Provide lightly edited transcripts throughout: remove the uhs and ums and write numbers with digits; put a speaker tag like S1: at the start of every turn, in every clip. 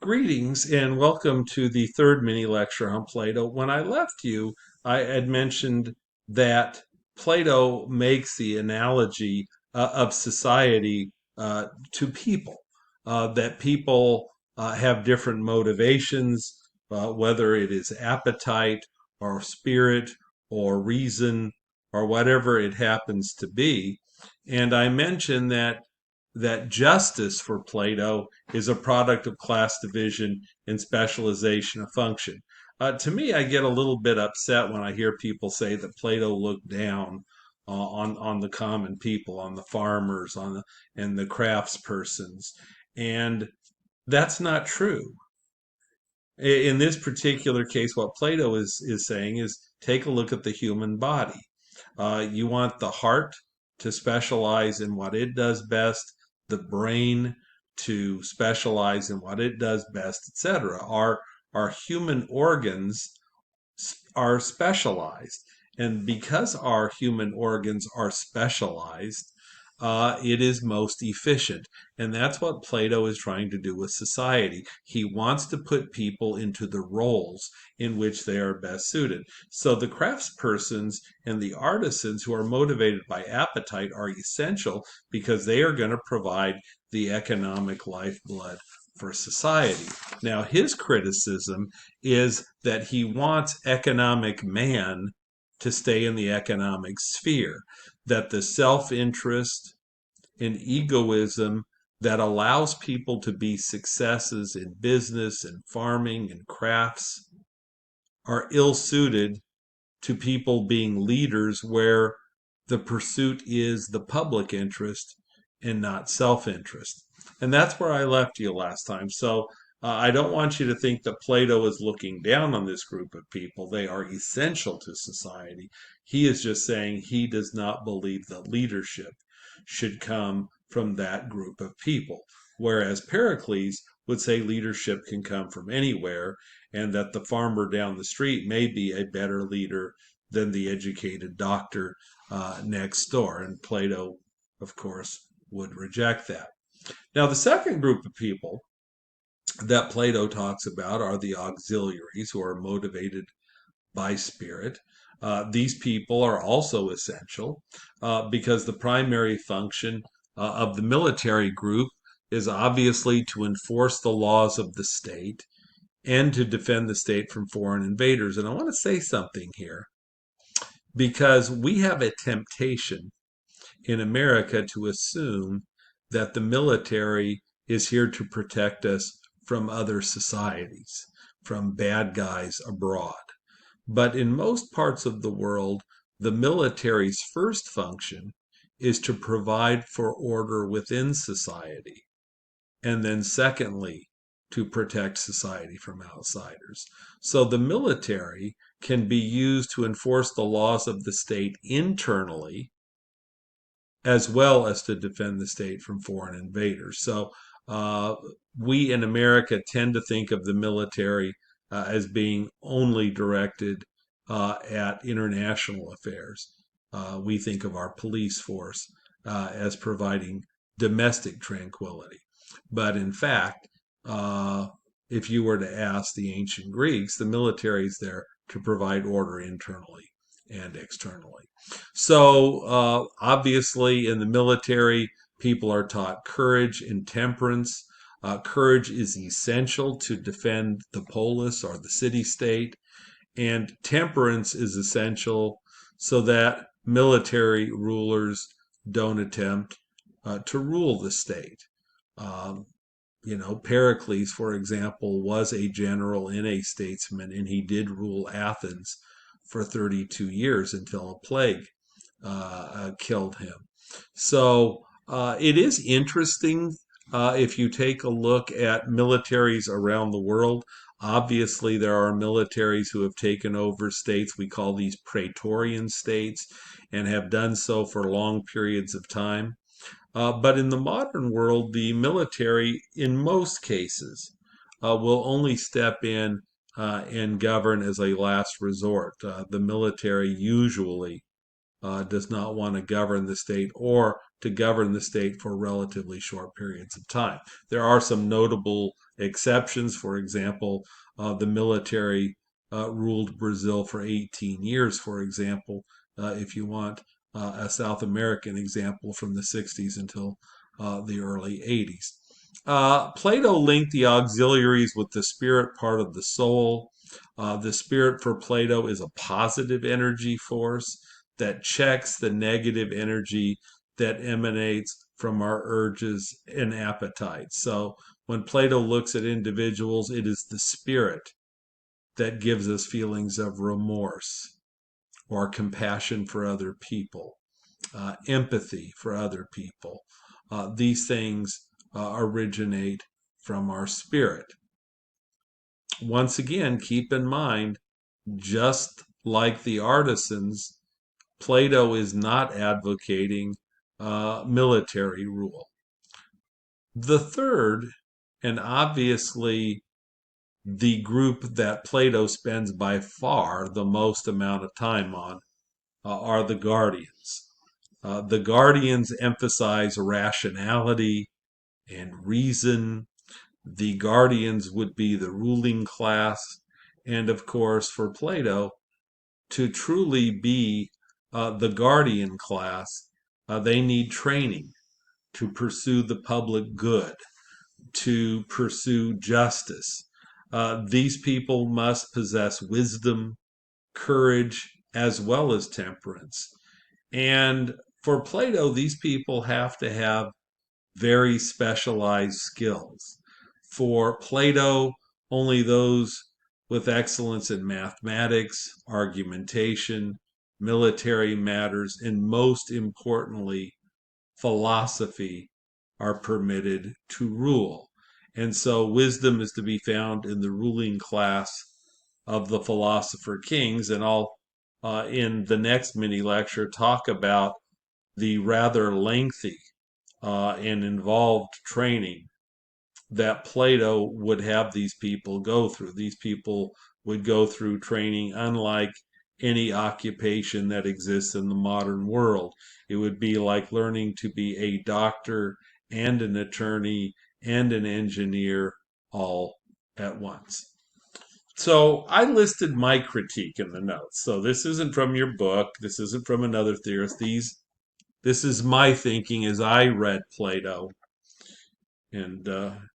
S1: Greetings and welcome to the third mini lecture on Plato. When I left you, I had mentioned that Plato makes the analogy of society to people, that people have different motivations, whether it is appetite or spirit or reason or whatever it happens to be. And I mentioned that justice for Plato is a product of class division and specialization of function. To me, I get a little bit upset when I hear people say that Plato looked down on the common people, on the farmers, and the craftspersons, and that's not true. In this particular case, what Plato is saying is take a look at the human body. You want the heart to specialize in what it does best, the brain to specialize in what it does best, etc. Our human organs are specialized. And because our human organs are specialized, it is most efficient. And that's what Plato is trying to do with society. He wants to put people into the roles in which they are best suited. So the craftspersons and the artisans who are motivated by appetite are essential because they are going to provide the economic lifeblood for society. Now, his criticism is that he wants economic man to stay in the economic sphere, that the self interest and egoism that allows people to be successes in business and farming and crafts are ill suited to people being leaders where the pursuit is the public interest and not self interest. And that's where I left you last time. So I don't want you to think that Plato is looking down on this group of people. They are essential to society. He is just saying he does not believe that leadership should come from that group of people. Whereas Pericles would say leadership can come from anywhere, and that the farmer down the street may be a better leader than the educated doctor next door. And Plato, of course, would reject that. Now, the second group of people that Plato talks about are the auxiliaries, who are motivated by spirit. These people are also essential because the primary function of the military group is obviously to enforce the laws of the state and to defend the state from foreign invaders. And I want to say something here because we have a temptation in America to assume that the military is here to protect us from other societies, from bad guys abroad. But in most parts of the world, the military's first function is to provide for order within society. And then, secondly, to protect society from outsiders. So the military can be used to enforce the laws of the state internally, as well as to defend the state from foreign invaders. So uh, we in America tend to think of the military as being only directed at international affairs. We think of our police force as providing domestic tranquility. But in fact, uh, if you were to ask the ancient Greeks, the military is there to provide order internally and externally. So, obviously, in the military, people are taught courage and temperance. Courage is essential to defend the polis or the city state, and temperance is essential so that military rulers don't attempt to rule the state. Um, Pericles, for example, was a general and a statesman, and he did rule Athens for 32 years until a plague killed him. So it is interesting if you take a look at militaries around the world. Obviously, there are militaries who have taken over states. We call these praetorian states and have done so for long periods of time. But in the modern world, the military, in most cases, will only step in and govern as a last resort. The military usually does not want to govern the state or to govern the state for relatively short periods of time. There are some notable exceptions. For example, the military ruled Brazil for 18 years, for example, if you want a South American example from the 60s until the early 80s. Plato linked the auxiliaries with the spirit part of the soul. The spirit for Plato is a positive energy force that checks the negative energy that emanates from our urges and appetites. So when Plato looks at individuals, it is the spirit that gives us feelings of remorse or compassion for other people, empathy for other people. These things originate from our spirit. Once again, keep in mind, just like the artisans, Plato is not advocating military rule. The third, and obviously the group that Plato spends by far the most amount of time on, are the guardians. The guardians emphasize rationality and reason. The guardians would be the ruling class. And of course, for Plato, to truly be the guardian class, they need training to pursue the public good, to pursue justice. These people must possess wisdom, courage, as well as temperance. And for Plato, these people have to have very specialized skills. For Plato, only those with excellence in mathematics, argumentation, military matters, and most importantly, philosophy are permitted to rule. And so wisdom is to be found in the ruling class of the philosopher kings. And I'll, in the next mini lecture, talk about the rather lengthy and involved training that Plato would have these people go through. These people would go through training unlike any occupation that exists in the modern world. It would be like learning to be a doctor and an attorney and an engineer all at once. So I listed my critique in the notes. So this isn't from your book. This isn't from another theorist. This is my thinking as I read Plato. And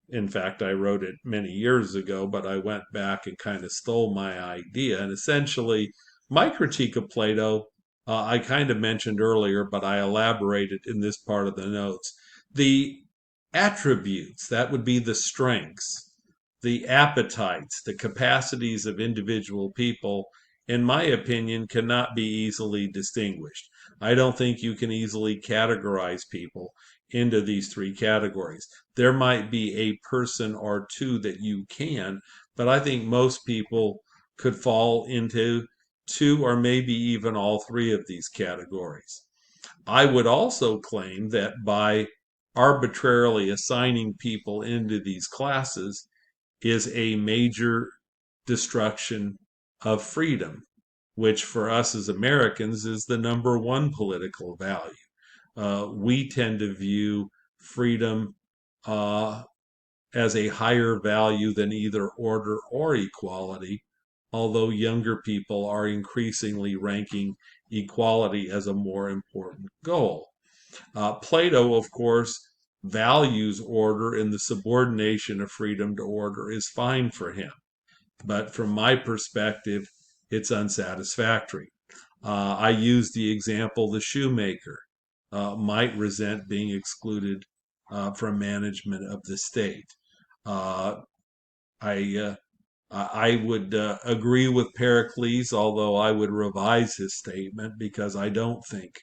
S1: in fact, I wrote it many years ago, but I went back and kind of stole my idea. And essentially, my critique of Plato, I kind of mentioned earlier, but I elaborated in this part of the notes. The attributes, that would be the strengths, the appetites, the capacities of individual people, in my opinion, cannot be easily distinguished. I don't think you can easily categorize people into these three categories. There might be a person or two that you can, but I think most people could fall into two or maybe even all three of these categories. I would also claim that by arbitrarily assigning people into these classes is a major destruction of freedom, which for us as Americans is the number one political value. We tend to view freedom as a higher value than either order or equality, although younger people are increasingly ranking equality as a more important goal. Plato, of course, values order, and the subordination of freedom to order is fine for him. But from my perspective, it's unsatisfactory. I use the example the shoemaker might resent being excluded from management of the state. Uh, I would agree with Pericles, although I would revise his statement because I don't think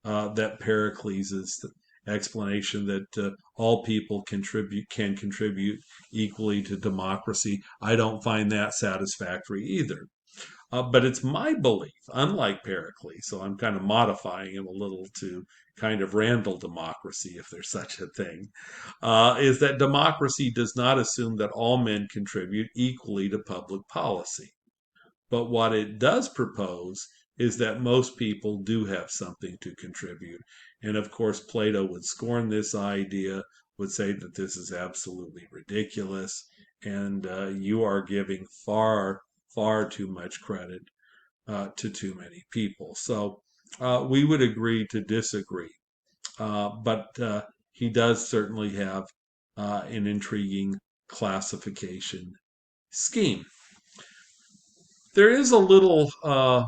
S1: that Pericles' explanation that all people can contribute equally to democracy. I don't find that satisfactory either. But it's my belief, unlike Pericles, so I'm kind of modifying him a little to kind of Randall democracy, if there's such a thing, is that democracy does not assume that all men contribute equally to public policy. But what it does propose is that most people do have something to contribute. And of course, Plato would scorn this idea, would say that this is absolutely ridiculous, and you are giving far, far too much credit to too many people. So we would agree to disagree. But he does certainly have an intriguing classification scheme. There is a little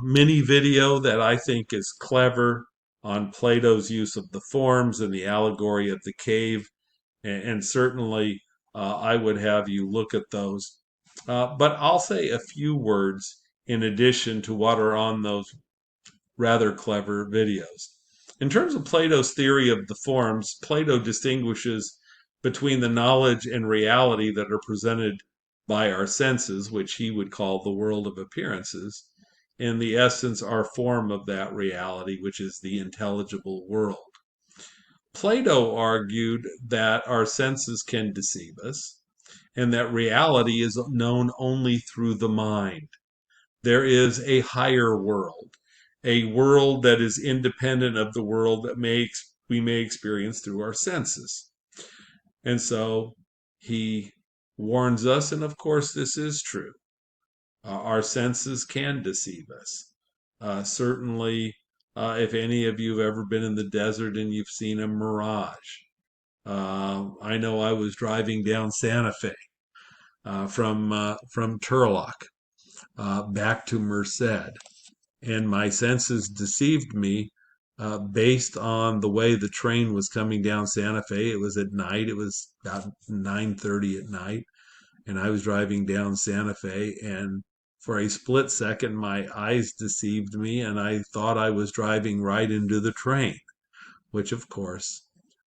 S1: mini video that I think is clever on Plato's use of the forms and the allegory of the cave, and certainly I would have you look at those. But I'll say a few words in addition to what are on those rather clever videos. In terms of Plato's theory of the forms, Plato distinguishes between the knowledge and reality that are presented by our senses, which he would call the world of appearances, and the essence or form of that reality, which is the intelligible world. Plato argued that our senses can deceive us, and that reality is known only through the mind. There is a higher world, a world that is independent of the world that we may experience through our senses. And so he warns us, and of course, this is true. Our senses can deceive us. Certainly, if any of you have ever been in the desert and you've seen a mirage, I know I was driving down Santa Fe from Turlock back to Merced, and my senses deceived me based on the way the train was coming down Santa Fe. It was at night. It was about 9:30 at night, and I was driving down Santa Fe, and for a split second, my eyes deceived me, and I thought I was driving right into the train, which of course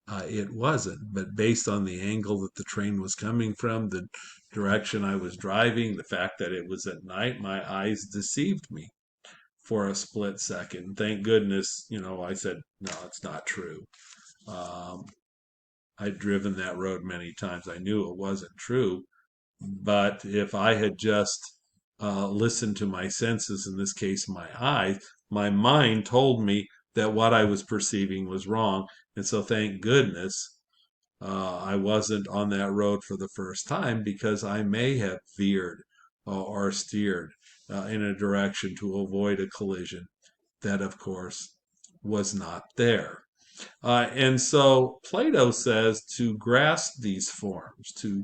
S1: it wasn't. But based on the angle that the train was coming from, the direction I was driving, the fact that it was at night, my eyes deceived me for a split second. Thank goodness, I said, no, it's not true. I'd driven that road many times. I knew it wasn't true. But if I had just listened to my senses, in this case, my eyes, my mind told me that what I was perceiving was wrong. And so thank goodness I wasn't on that road for the first time, because I may have veered or steered in a direction to avoid a collision that, of course, was not there. And so Plato says to grasp these forms, to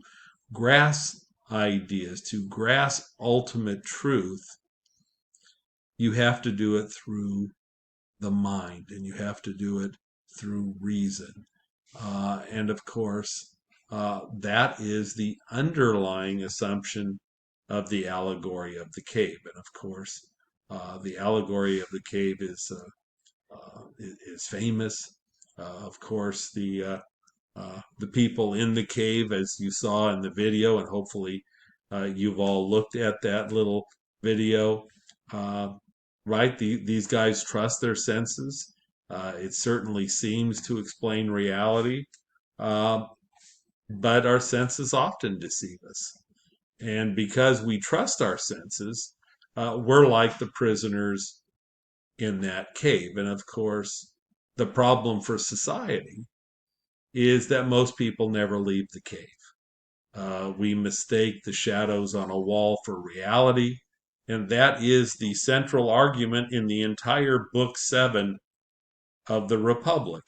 S1: grasp ideas, to grasp ultimate truth, you have to do it through the mind, and you have to do it through reason. And of course, that is the underlying assumption of the allegory of the cave. And of course, the allegory of the cave is famous. Of course, the people in the cave, as you saw in the video, and hopefully you've all looked at that little video, right? These guys trust their senses. It certainly seems to explain reality, uh, but our senses often deceive us. And because we trust our senses, we're like the prisoners in that cave. And of course, the problem for society is that most people never leave the cave. We mistake the shadows on a wall for reality, and that is the central argument in the entire Book 7 of the Republic.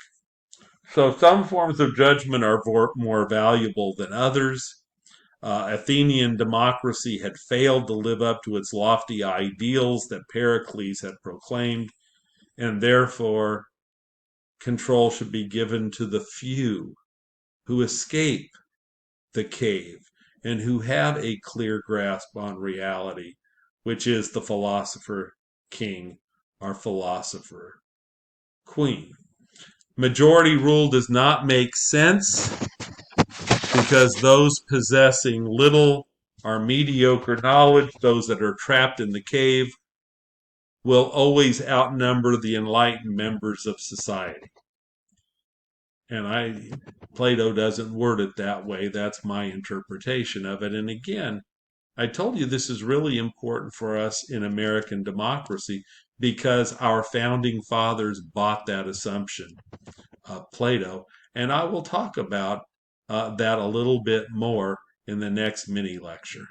S1: So some forms of judgment are more valuable than others. Athenian democracy had failed to live up to its lofty ideals that Pericles had proclaimed, and therefore control should be given to the few who escape the cave and who have a clear grasp on reality, which is the philosopher king or philosopher queen. Majority rule does not make sense because those possessing little or mediocre knowledge, those that are trapped in the cave, will always outnumber the enlightened members of society. And Plato doesn't word it that way. That's my interpretation of it. And again, I told you this is really important for us in American democracy because our founding fathers bought that assumption, Plato. And I will talk about that a little bit more in the next mini lecture.